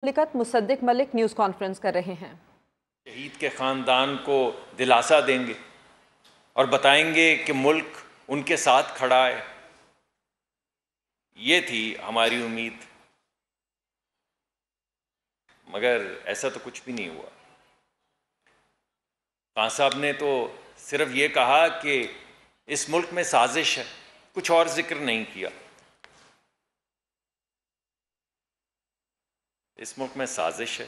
مملکت مصدق ملک news conference کر رہے ہیں۔ شہید کے خاندان کو دلاسا دیں گے اور بتائیں گے کہ ملک ان کے ساتھ کھڑا ہے۔ یہ تھی ہماری امید، مگر ایسا تو کچھ بھی نہیں ہوا۔ خان صاحب نے تو صرف یہ کہا کہ اس ملک میں سازش ہے، کچھ اور ذکر نہیں کیا۔ اس ملک میں سازش ہے،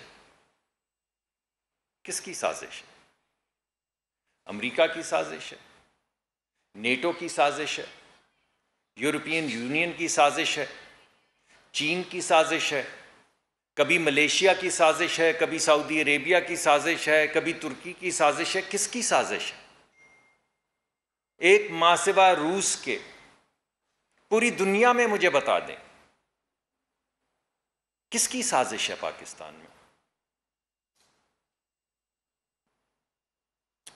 کس کی سازش ہے؟ امریکہ کی سازش ہے، نیٹو کی سازش ہے، یورپین یونین کی سازش ہے، چین کی سازش ہے، کبھی ملیشیا کی سازش ہے، کبھی سعودی عربیہ کی سازش ہے، کبھی ترکی کی سازش ہے۔ کس کی سازش ہے؟ ایک ماہ سوا روس کے پوری دنیا میں مجھے بتا دیں کس کی سازش ہے پاکستان میں؟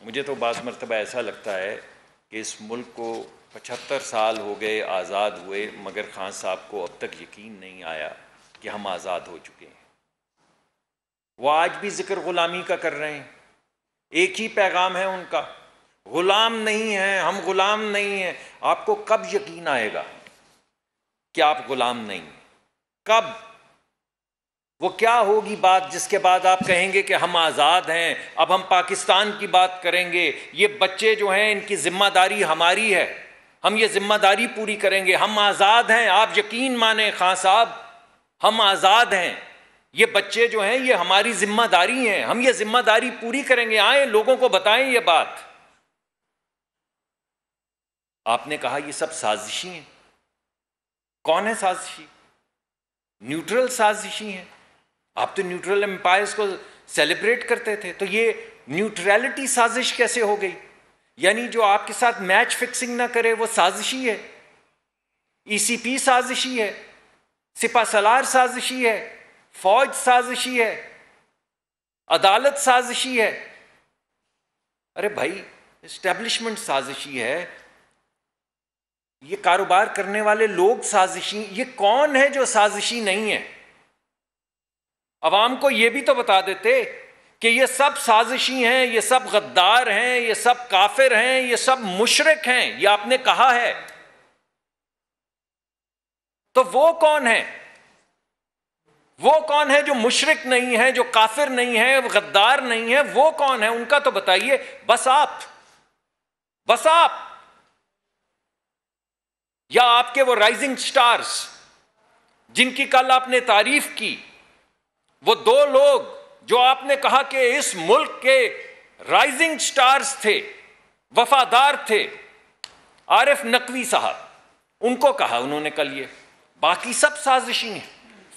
مجھے تو بعض مرتبہ ایسا لگتا ہے کہ اس ملک کو 75 سال ہو گئے آزاد ہوئے، مگر خان صاحب کو اب تک یقین نہیں آیا کہ ہم آزاد ہو چکے ہیں۔ وہ آج بھی ذکر غلامی کا کر رہے ہیں۔ ایک ہی پیغام ہے ان کا، غلام نہیں ہیں ہم، غلام نہیں ہیں۔ آپ کو کب یقین آئے گا کہ آپ غلام نہیں ہیں؟ کب؟ وہ کیا ہوگی بات جس کے بعد آپ کہیں گے کہ ہم آزاد ہیں، اب ہم پاکستان کی بات کریں گے، یہ بچے جو ہیں ان کی ذمہ داری ہماری ہے، ہم یہ ذمہ داری پوری کریں گے، ہم آزاد ہیں۔ آپ یقین مانیں خان صاحب، ہم آزاد ہیں، یہ بچے جو ہیں یہ ہماری ذمہ داری ہیں، ہم یہ ذمہ داری پوری کریں گے۔ آئیں لوگوں کو بتائیں یہ بات۔ آپ نے کہا یہ سب سازشی ہیں۔ کون ہے سازشی؟ نیوٹرل سازشی ہیں۔ آپ تو نیوٹرل امپائرز کو سیلیبریٹ کرتے تھے، تو یہ نیوٹرلٹی سازش کیسے ہو گئی؟ یعنی جو آپ کے ساتھ میچ فکسنگ نہ کرے وہ سازشی ہے، ای سی پی سازشی ہے، سپہ سالار سازشی ہے، فوج سازشی ہے، عدالت سازشی ہے۔ ارے بھائی، اسٹیبلشمنٹ سازشی ہے، یہ کاروبار کرنے والے لوگ سازشی۔ یہ کون ہے جو سازشی نہیں ہے؟ عوام کو یہ بھی تو بتا دیتے کہ یہ سب سازشی ہیں، یہ سب غدار ہیں، یہ سب کافر ہیں، یہ سب مشرک ہیں، یہ آپ نے کہا ہے۔ تو وہ کون ہے؟ وہ کون ہے جو مشرک نہیں ہے، جو کافر نہیں ہے، غدار نہیں ہے؟ وہ کون ہے؟ ان کا تو بتائیے۔ بس آپ یا آپ کے وہ رائزنگ سٹارز جن کی کل آپ نے تعریف کی، وہ دو لوگ جو آپ نے کہا کہ اس ملک کے رائزنگ سٹارز تھے، وفادار تھے، عارف نقوی صاحب، ان کو کہا انہوں نے کل یہ۔ باقی سب سازشی ہیں،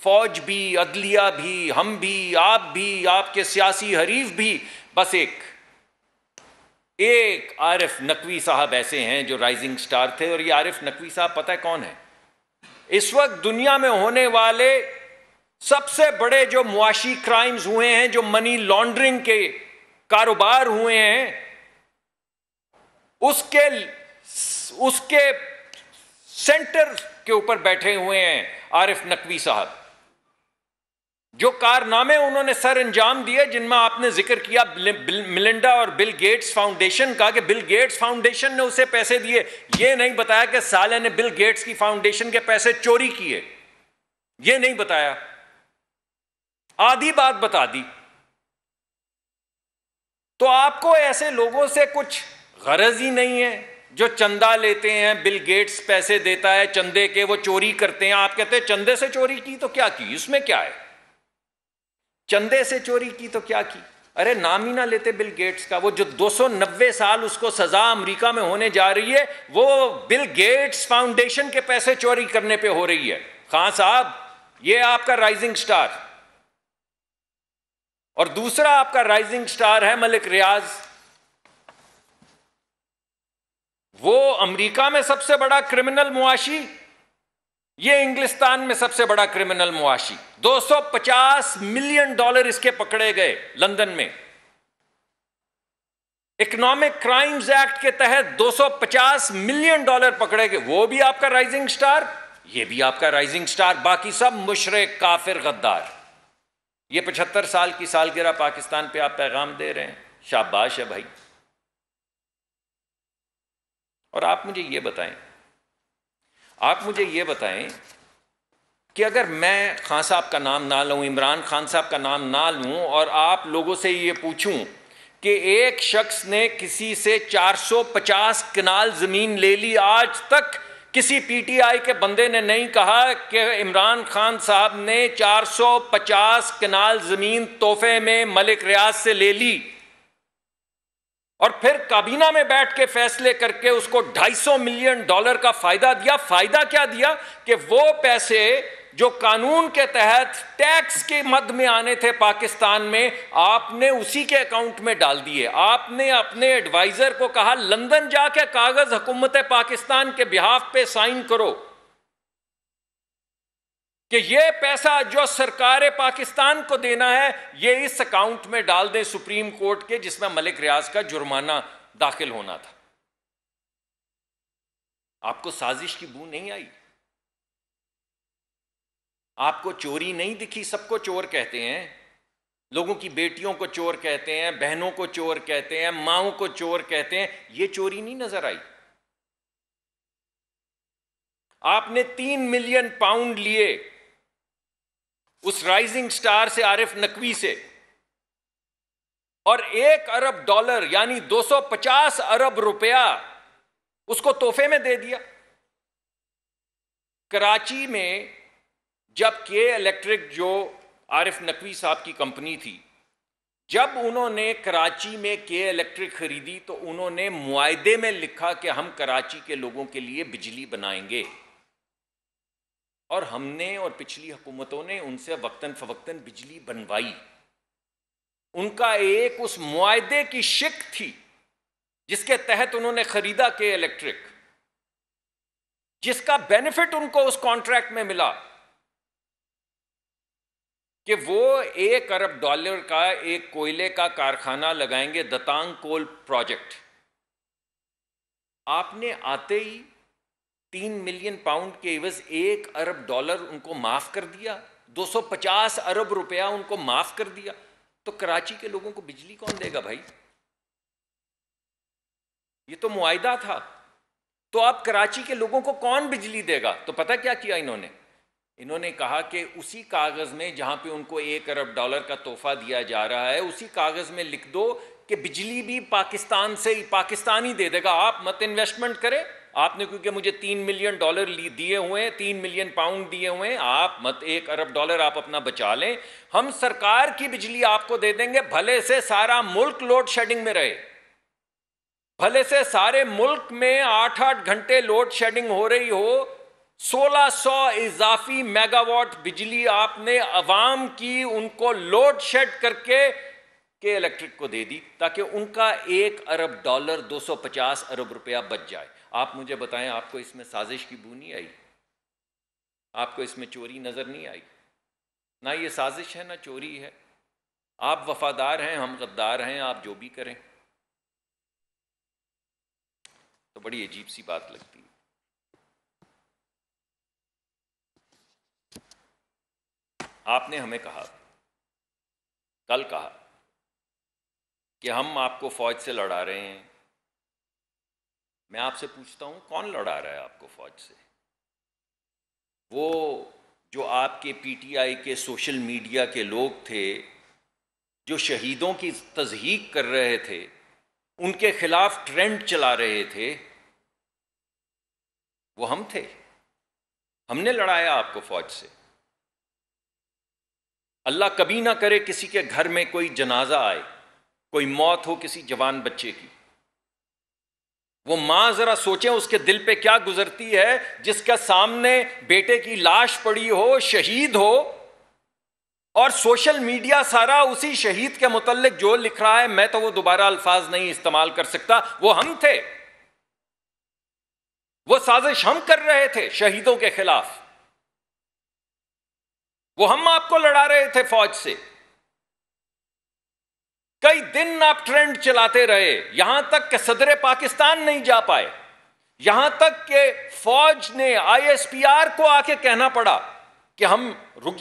فوج بھی، عدلیہ بھی، ہم بھی، آپ کے سیاسی حریف بھی۔ بس ایک عارف نقوی صاحب ایسے ہیں جو رائزنگ سٹار تھے، اور یہ عارف نقوی صاحب پتہ ہے کون ہے؟ اس وقت دنیا میں ہونے والے سب سے بڑے جو معاشی کرائمز ہوئے ہیں، جو منی لانڈرنگ کے کاروبار ہوئے ہیں، اس کے سینٹر کے اوپر بیٹھے ہوئے ہیں عارف نقوی صاحب۔ جو کارنامے انہوں نے سر انجام دیے، جن میں آپ نے ذکر کیا ملنڈا اور بل گیٹس فاؤنڈیشن کا، کہ بل گیٹس فاؤنڈیشن نے اسے پیسے دیے، یہ نہیں بتایا کہ سالے نے بل گیٹس کی فاؤنڈیشن کے پیسے چوری کیے، یہ نہیں بتایا، آدھی بات بتا دی۔ تو آپ کو ایسے لوگوں سے کچھ غرض ہی نہیں ہے جو چندہ لیتے ہیں، بل گیٹس پیسے دیتا ہے چندے کے، وہ چوری کرتے ہیں۔ آپ کہتے ہیں چندے سے چوری کی تو کیا کی؟ اس میں کیا ہے؟ چندے سے چوری کی تو کیا کی؟ ارے نام ہی نہ لیتے بل گیٹس کا۔ وہ جو 290 سال اس کو سزا امریکہ میں ہونے جا رہی ہے، وہ بل گیٹس فاؤنڈیشن کے پیسے چوری کرنے پہ ہو رہی ہے۔ خان صاحب، یہ آپ کا رائزنگ سٹار۔ اور دوسرا آپ کا رائزنگ سٹار ہے ملک ریاض۔ وہ امریکہ میں سب سے بڑا کرمنل معاشی، یہ انگلستان میں سب سے بڑا کرمنل معاشی۔ $250 ملین اس کے پکڑے گئے لندن میں۔ اکنامک کرائمز ایکٹ کے تحت $250 ملین پکڑے گئے۔ وہ بھی آپ کا رائزنگ سٹار، یہ بھی آپ کا رائزنگ سٹار، باقی سب مشرک، کافر، غدار۔ یہ 75 سال کی سالگرہ پاکستان پہ آپ پیغام دے رہے ہیں، شاباش ہے بھائی۔ اور آپ مجھے یہ بتائیں کہ اگر میں خان صاحب کا نام نہ لوں، عمران خان صاحب کا نام نہ لوں، اور آپ لوگوں سے یہ پوچھوں کہ ایک شخص نے کسی سے 450 کنال زمین لے لی، آج تک کسی پی ٹی آئی کے بندے نے نہیں کہا کہ عمران خان صاحب نے 450 کنال زمین تحفے میں ملک ریاض سے لے لی، اور پھر کابینہ میں بیٹھ کے فیصلے کر کے اس کو $250 ملین کا فائدہ دیا۔ فائدہ کیا دیا کہ وہ پیسے جو قانون کے تحت ٹیکس کے مد میں آنے تھے پاکستان میں، آپ نے اسی کے اکاؤنٹ میں ڈال دیے۔ آپ نے اپنے ایڈوائزر کو کہا لندن جا کے کاغذ حکومت پاکستان کے بہاف پہ سائن کرو کہ یہ پیسہ جو سرکار پاکستان کو دینا ہے یہ اس اکاؤنٹ میں ڈال دیں سپریم کورٹ کے، جس میں ملک ریاض کا جرمانہ داخل ہونا تھا۔ آپ کو سازش کی بو نہیں آئی؟ آپ کو چوری نہیں دکھی؟ سب کو چور کہتے ہیں، لوگوں کی بیٹیوں کو چور کہتے ہیں، بہنوں کو چور کہتے ہیں، ماؤں کو چور کہتے ہیں، یہ چوری نہیں نظر آئی؟ آپ نے 3 ملین پاؤنڈ لیے اس رائزنگ سٹار سے، عارف نقوی سے، اور $1 ارب یعنی 250 ارب روپیہ اس کو تحفے میں دے دیا۔ کراچی میں جب کے الیکٹرک، جو عارف نقوی صاحب کی کمپنی تھی، جب انہوں نے کراچی میں کے الیکٹرک خریدی تو انہوں نے معاہدے میں لکھا کہ ہم کراچی کے لوگوں کے لیے بجلی بنائیں گے، اور ہم نے اور پچھلی حکومتوں نے ان سے وقتاً فوقتاً بجلی بنوائی۔ ان کا ایک اس معاہدے کی شک تھی جس کے تحت انہوں نے خریدا کے الیکٹرک، جس کا بینیفٹ ان کو اس کانٹریکٹ میں ملا کہ وہ $1 ارب کا ایک کوئلے کا کارخانہ لگائیں گے، دتانگ کول پروجیکٹ۔ آپ نے آتے ہی 3 ملین پاؤنڈ کے عوض $1 ارب ان کو معاف کر دیا، 250 ارب روپیہ ان کو معاف کر دیا۔ تو کراچی کے لوگوں کو بجلی کون دے گا بھائی؟ یہ تو معاہدہ تھا۔ تو اب کراچی کے لوگوں کو کون بجلی دے گا؟ تو پتہ کیا کیا انہوں نے کہا کہ اسی کاغذ میں جہاں پہ ان کو $1 ارب کا تحفہ دیا جا رہا ہے، اسی کاغذ میں لکھ دو کہ بجلی بھی پاکستان سے پاکستان ہی دے دے گا، آپ مت انویسٹمنٹ کریں۔ آپ نے کیونکہ مجھے $3 ملین دیے ہوئے ہیں، 3 ملین پاؤنڈ دیے ہوئے ہیں، آپ مت $1 ارب آپ اپنا بچا لیں، ہم سرکار کی بجلی آپ کو دے دیں گے، بھلے سے سارا ملک لوڈ شیڈنگ میں رہے، بھلے سے سارے ملک میں 8-8 گھنٹے لوڈ شیڈنگ ہو رہی ہو، 1600 اضافی میگا واٹ بجلی آپ نے عوام کی ان کو لوڈ شیڈ کر کے الیکٹرک کو دے دی، تاکہ ان کا $1 ارب 250 ارب روپیہ بچ جائے۔ آپ مجھے بتائیں، آپ کو اس میں سازش کی بو نہیں آئی؟ آپ کو اس میں چوری نظر نہیں آئی؟ نہ یہ سازش ہے نہ چوری ہے۔ آپ وفادار ہیں، ہم غدار ہیں، آپ جو بھی کریں۔ تو بڑی عجیب سی بات لگتی ہے۔ آپ نے ہمیں کہا، کل کہا کہ ہم آپ کو فوج سے لڑا رہے ہیں۔ میں آپ سے پوچھتا ہوں، کون لڑا رہا ہے آپ کو فوج سے؟ وہ جو آپ کے پی ٹی آئی کے سوشل میڈیا کے لوگ تھے، جو شہیدوں کی تضحیق کر رہے تھے، ان کے خلاف ٹرینڈ چلا رہے تھے، وہ ہم تھے۔ ہم نے لڑایا آپ کو فوج سے۔ اللہ کبھی نہ کرے کسی کے گھر میں کوئی جنازہ آئے، کوئی موت ہو کسی جوان بچے کی، وہ ماں ذرا سوچیں اس کے دل پہ کیا گزرتی ہے، جس کا سامنے بیٹے کی لاش پڑی ہو، شہید ہو، اور سوشل میڈیا سارا اسی شہید کے متعلق جو لکھ رہا ہے، میں تو وہ دوبارہ الفاظ نہیں استعمال کر سکتا، وہ ہم تھے۔ وہ سازش ہم کر رہے تھے شہیدوں کے خلاف، وہ ہم آپ کو لڑا رہے تھے فوج سے۔ کئی دن آپ ٹرینڈ چلاتے رہے، یہاں تک کہ صدر پاکستان نہیں جا پائے، یہاں تک کہ فوج نے ISPR کو آ کے کہنا پڑا کہ ہم رک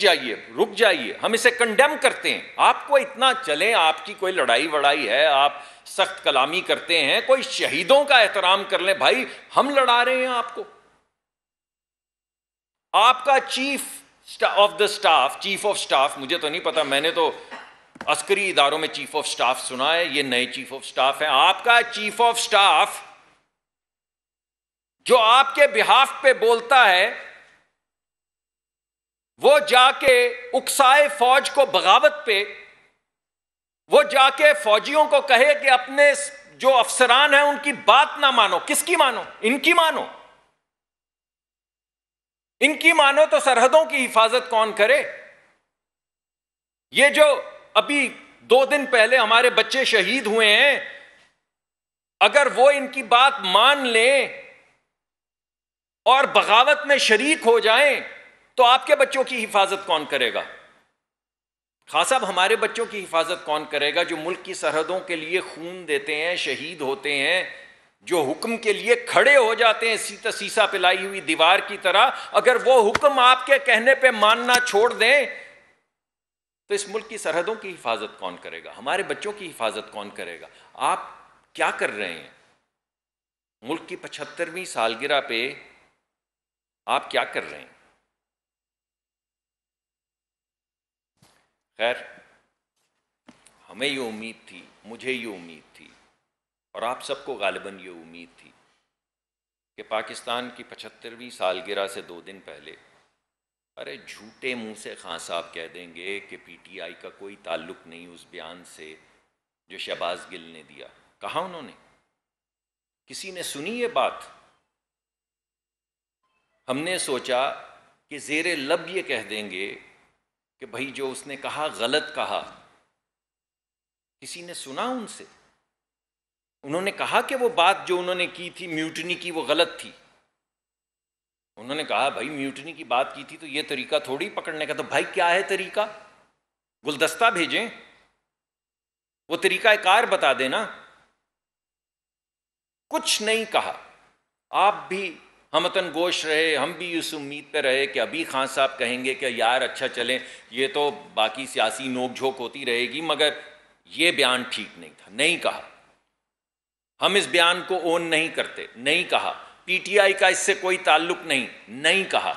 جائیے ہم اسے کنڈیم کرتے ہیں. آپ کو اتنا چلیں, آپ کی کوئی لڑائی وڑائی ہے, آپ سخت کلامی کرتے ہیں, کوئی شہیدوں کا احترام کر لیں. بھائی ہم لڑا رہے ہیں آپ کو. آپ کا چیف آف سٹاف, مجھے تو نہیں پتا, میں نے تو عسکری اداروں میں چیف آف سٹاف سنا ہے, یہ نئے چیف آف سٹاف ہیں. آپ کا چیف آف سٹاف جو آپ کے بہاف پہ بولتا ہے, وہ جا کے اکسائے فوج کو بغاوت پہ, وہ جا کے فوجیوں کو کہے کہ اپنے جو افسران ہیں ان کی بات نہ مانو. کس کی مانو؟ ان کی مانو. ان کی مانو تو سرحدوں کی حفاظت کون کرے؟ یہ جو ابھی 2 دن پہلے ہمارے بچے شہید ہوئے ہیں, اگر وہ ان کی بات مان لیں اور بغاوت میں شریک ہو جائیں تو آپ کے بچوں کی حفاظت کون کرے گا؟ خان صاحب, ہمارے بچوں کی حفاظت کون کرے گا جو ملک کی سرحدوں کے لیے خون دیتے ہیں, شہید ہوتے ہیں, جو حکم کے لیے کھڑے ہو جاتے ہیں سیسا پلائی ہوئی دیوار کی طرح؟ اگر وہ حکم آپ کے کہنے پہ ماننا چھوڑ دیں تو اس ملک کی سرحدوں کی حفاظت کون کرے گا؟ ہمارے بچوں کی حفاظت کون کرے گا؟ آپ کیا کر رہے ہیں؟ ملک کی 75ویں سالگرہ پہ آپ کیا کر رہے ہیں؟ خیر, ہمیں یہ امید تھی, مجھے یہ امید تھی, اور آپ سب کو غالباً یہ امید تھی کہ پاکستان کی 75ویں سالگرہ سے 2 دن پہلے ارے جھوٹے منہ سے خان صاحب کہہ دیں گے کہ پی ٹی آئی کا کوئی تعلق نہیں اس بیان سے جو شہباز گل نے دیا. کہا انہوں نے؟ کسی نے سنی یہ بات؟ ہم نے سوچا کہ زیر لب یہ کہہ دیں گے کہ بھائی جو اس نے کہا غلط کہا. کسی نے سنا ان سے؟ انہوں نے کہا کہ وہ بات جو انہوں نے کی تھی میوٹنی کی وہ غلط تھی. انہوں نے کہا بھائی میوٹنی کی بات کی تھی تو یہ طریقہ تھوڑی پکڑنے کا. تو بھائی کیا ہے طریقہ؟ گلدستہ بھیجیں, وہ طریقہ کار بتا دینا. کچھ نہیں کہا. آپ بھی ہمتن گوش رہے, ہم بھی اس امید پہ رہے کہ ابھی خان صاحب کہیں گے کہ یار اچھا چلیں, یہ تو باقی سیاسی نوک جھوک ہوتی رہے گی, مگر یہ بیان ٹھیک نہیں تھا. نہیں کہا. ہم اس بیان کو اون نہیں کرتے. نہیں کہا. پی ٹی آئی کا اس سے کوئی تعلق نہیں. نہیں کہا.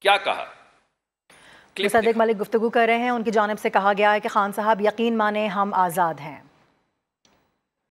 کیا کہا؟ مصدق ملک گفتگو کر رہے ہیں. ان کی جانب سے کہا گیا ہے کہ خان صاحب یقین مانیں ہم آزاد ہیں.